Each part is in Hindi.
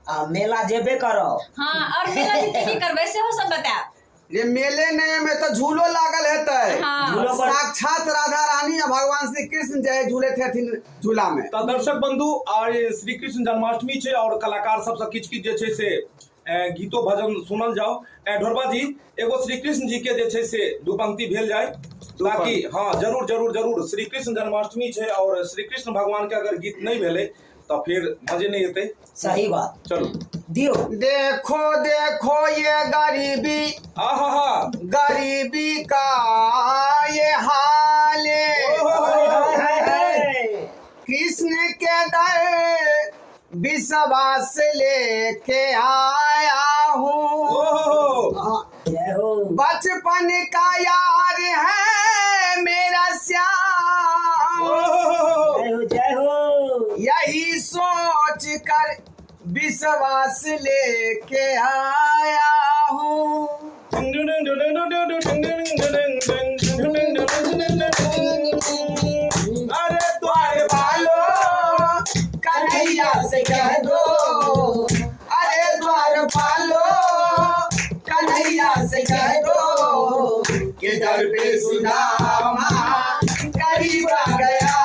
मेला जेबे करो। हाँ और मेला जीते की करबे से हो सब बता। ये मेले ने में तो झूलो लागल है हाँ। झूलो पर साक्षात राधा रानी और भगवान श्री कृष्ण जय झूले थे झूला में। तो दर्शक बंधु और श्री कृष्ण जन्माष्टमी छे और कलाकार सब किच किच जे छे से गीतो भजन सुनल जाओ। ढोरबा जी एगो श्री कृष्ण जी के जे छे से दू पंक्ति भेल जाए ताकि हाँ जरूर जरूर जरूर श्री कृष्ण जन्माष्टमी छे और श्री कृष्ण भगवान के अगर गीत नहीं भेले तो फिर मजे नहीं आते। सही बात। चलो दियो। देखो देखो ये गरीबी गरीबी का ये हाल कृष्ण के दर विश्वास लेके आया हूँ। जय हो। बचपन का यार है मेरा श्याम। जय हो जय हो। यही सोच कर विश्वास लेके आया हूँ। अरे द्वार वालों कन्हैया से कह दो, अरे द्वार वालों कन्हैया से कह दो कि दर पे सुदामा करीब आ गया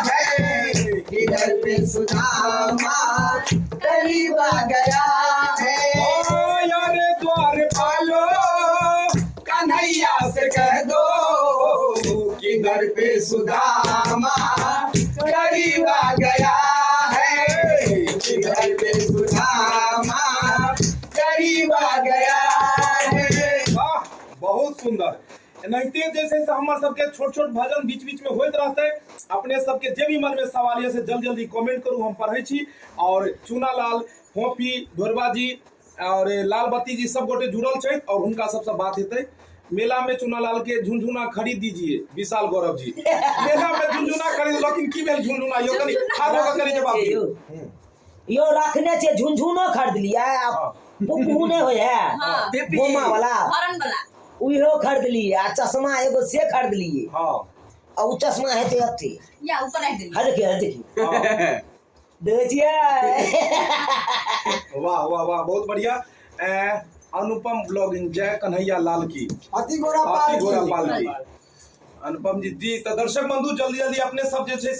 है, कि दर पे सुदामा करीब आ गया है। अरे द्वार वालों कन्हैया से कह दो कि दर पे सुदामा करीब आ गया है, कि दर पे सुदामा करीब आ गया है। वाह बहुत सुंदर। नहिते जैसे से हमर सबके छोट छोट भजन बीच बीच में होइत रहते। अपने सबके जे भी मन में सवाल है से जल्दी जल्दी कमेंट करू, हम पढ़े छी। और चूनालाल, फोफी, ढोरबा जी और लालबत्ती जी सब गोटे जुड़ल छे और उनका सबसे बात हेतै। मेला में चूनालाल के झुनझुना खरीद दीजिए विशाल गौरव जी। मेला में झुनझुना खरीद, लेकिन की भेल झुनझुना यो कनी खादो का कनी जवाब दियो। यो रखने छे झुनझुनो खरीद लिया आप पुप्पू ने होय है। हाँ। बोमा वाला हरण वाला उहो खरीद लिए आ चश्मा एगो से खरीद लिए। हां और उ चश्मा है ते अथी या ऊपर रख दे। हा देखिए हां देखिए। वाह वाह वाह बहुत बढ़िया। अनुपम ब्लॉगिंग जय कन्हैया लाल की, हाथी घोड़ा पाल की। अनुपम जी तो दर्शक बंधु जल्दी जल्दी अपने सब जे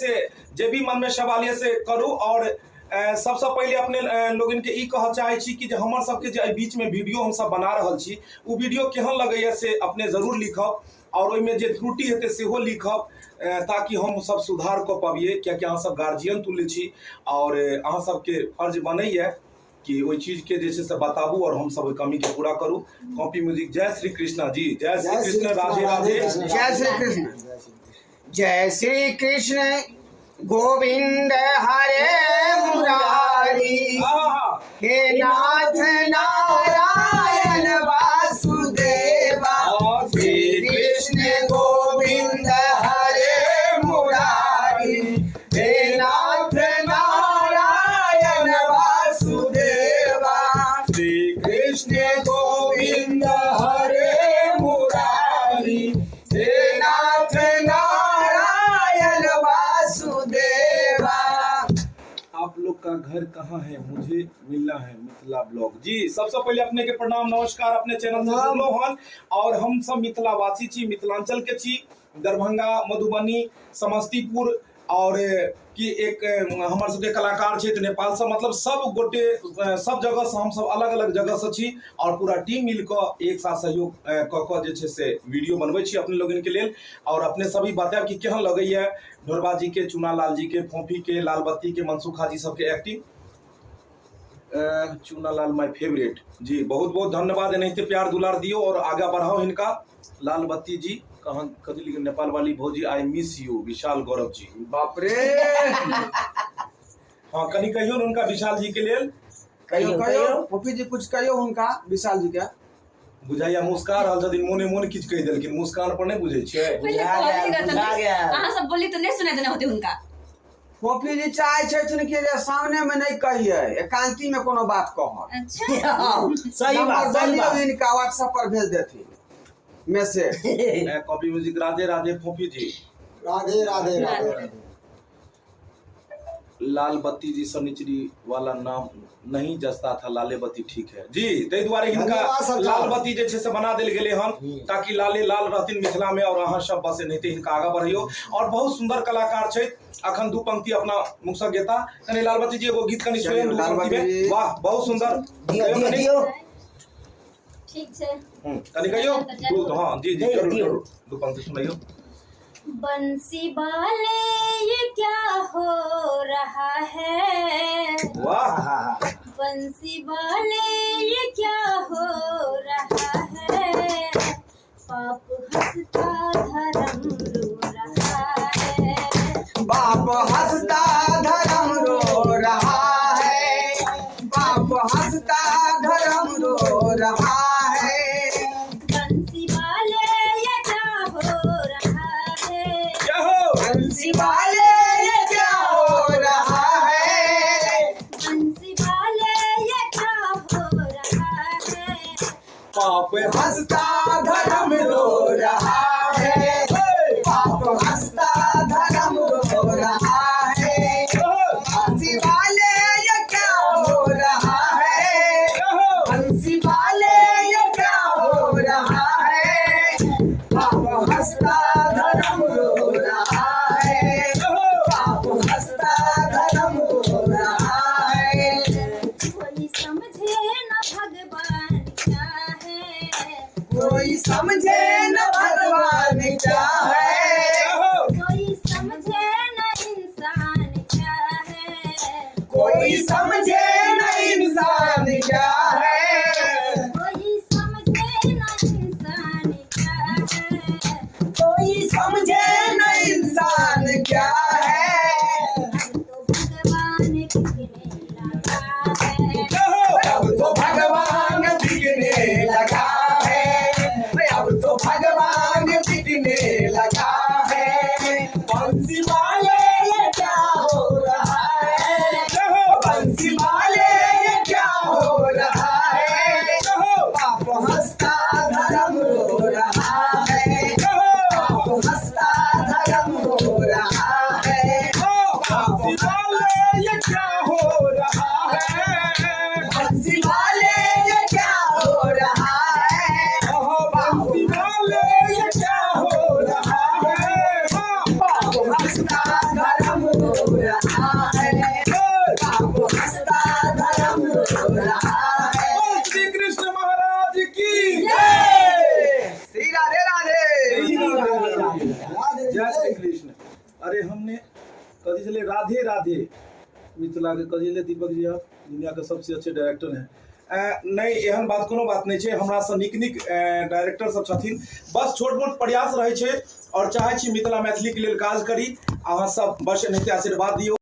जे भी मन में सवाल है से करू। और सबसे पहले अपने लोगन के ई कह चाहे छी कि हमर सबके जे बीच में वीडियो हम सब बना रहल छी उ वीडियो केहन लगैया से अपने जरूर लिखब और ओइमे जे त्रुटि हेतै सेहो लिखब ताकि हम सब सुधार क पाबिए। कियाकि अहाँ सब गार्जियन तुल्य छी और अहाँ सबके फर्ज बनैया कि ओइ चीज के जे से बताबू और हम सब ओइ कमी के पूरा करू। कॉपी म्यूजिक जय श्री कृष्णा जी, जय श्री कृष्ण, राधे राधे, जय श्री कृष्ण, जय श्री कृष्ण गोविंद हरे मुरारी, हे नाथ नारायण वासुदेवा। श्री कृष्ण गोविंद हरे मुरारी, हे नाथ नारायण वासुदेवा। श्री कृष्ण गोविंद हरे मुरारी, हे नाथ नारायण वासुदेवा। आप लोग का घर कहाँ है, मुझे मिलना है मिथिला ब्लॉग जी। सबसे पहले अपने के प्रणाम नमस्कार। अपने चैनल से जुड़लो हन और हम सब मिथिला वासी छी, मिथिलांचल के छी। दरभंगा, मधुबनी, समस्तीपुर और कि एक हमार सबके कलाकार छे नेपाल से, मतलब सब गोटे सब जगह से हम सब अलग अलग जगह से छी और पूरा टीम मिलकर एक साथ सहयोग क जे छे से वीडियो बनबै छी अपने लोगन के लेल। और अपने सभी बताएब कि केहन लगैया ढोरबा जी के, चूनालाल जी के, फोफी के, लालबत्ती के, मनसुखा जी सबके एक्टिंग। चूनालाल माय फेवरेट जी, बहुत बहुत धन्यवाद। एनाहिते प्यार दुलार दियो और आगे बढ़ाओ हिनका। लालबत्ती जी कहाँ कथी लिखे, नेपाल वाली भौजी आई मिस यू, विशाल गौरव जी। बाप रे। हाँ कनी कहियो न उनका विशाल जी के लेल। कहियो पप्पी जी कुछ कहियो उनका विशाल जी के। बुझाइया मुस्कान रहल छथिन, मोने मोने किछ कहि देलखिन, मुस्कान पर नहीं बुझे छियै। बुझा गया। अहाँ सब बोली तो नहीं सुनाई देना होते उनका। पप्पी जी चाहे छथिन कि जे सामने में नहीं कहिए, एकांती में कोनो बात कहब। अच्छा सही बात सही बात। इनका व्हाट्सएप पर भेज देथिन message. Copy music Radhe Radhe फोफी जी। राधे राधे राधे। लाल बत्ती जी सनिचरी वाला नाम नहीं जसता था, लाले बत्ती ठीक है जी। ताहि दुआरे हिनका धन्यवाद सरकार। लाल बत्ती जे छै से बना देल गेलै हन ताकि लाले लाल रहथिन मिथिला में और अहाँ सब बस एनाहिते हिनका आगा बढ़ियो। और बहुत सुंदर कलाकार छै। अखन दू पंक्ति अपना मुख से गेता कनी लाल बत्ती जी एगो गीत कनी स्वयं दू लाल पंक्ति बत्ती में। जी। वाह बहुत सुंदर। दियो दियो दियो ठीक छै। कनी कहियो हां जी जी जरूर जरूर दू पंक्ति सुनाइयो। बंसी वाले ये क्या हो रहा है, वाह बंसी वाले ये क्या हो रहा है, पाप हंसता धर्म रो रहा है, बाप हंसता धर्म रो रहा है, बाप हंसता धर्म रो रहा है, बंसी वाले ये क्या हो रहा है, क्या हो बंसी वाले ये क्या हो रहा है, बंसी वाले ये क्या हो रहा है, पाप हंसता धर्म रो रहा है, बाप हंसता धर्म रो रहा है, बंसी वाले ये क्या हो रहा है, बंसी वाले ये क्या हो रहा है, बाप हंसता धर्म रो रहा है, बाप हंसता धर्म रो रहा है। कोई समझे न भगवान क्या है, कोई समझे न भगवान क्या है, कोई समझे न इंसान क्या है, कोई समझे न इंसान क्या है, कोई समझे न इंसान क्या है, कोई समझे न इंसान क्या है, अब तो भगवान बिकने लगा है, अब तो भगवान बिकने लगा है, बंसी वाले ये क्या हो रहा है, बंसी वाले ये क्या हो रहा है, बाप हंसता धर्म रो रहा है, बाप हंसता धर्म रो रहा है, बाप ये क्या हो रहा है, बंसी वाले ये क्या हो रहा है, बंसी वाले ये क्या हो रहा है, बाप हंसता धर्म रो रहा है, बाप हंसता धर्म रो रहा है। श्री कृष्ण महाराज की जय श्री राधे राधे। जय श्री कृष्ण। अरे हमने कथी चले राधे राधे मिथिला के कथी ले दीपक जी आप दुनिया के सबसे अच्छे डायरेक्टर हैं। नहीं एहन बात कोनो बात नहीं छै, हमरा से नीक नीक डायरेक्टर सब छथिन, बस छोट मोट प्रयास रहे छै और चाहे छी मिथिला मैथिली के लेल काज करी। अहाँ सब बस एनाहिते आशीर्वाद दियौ।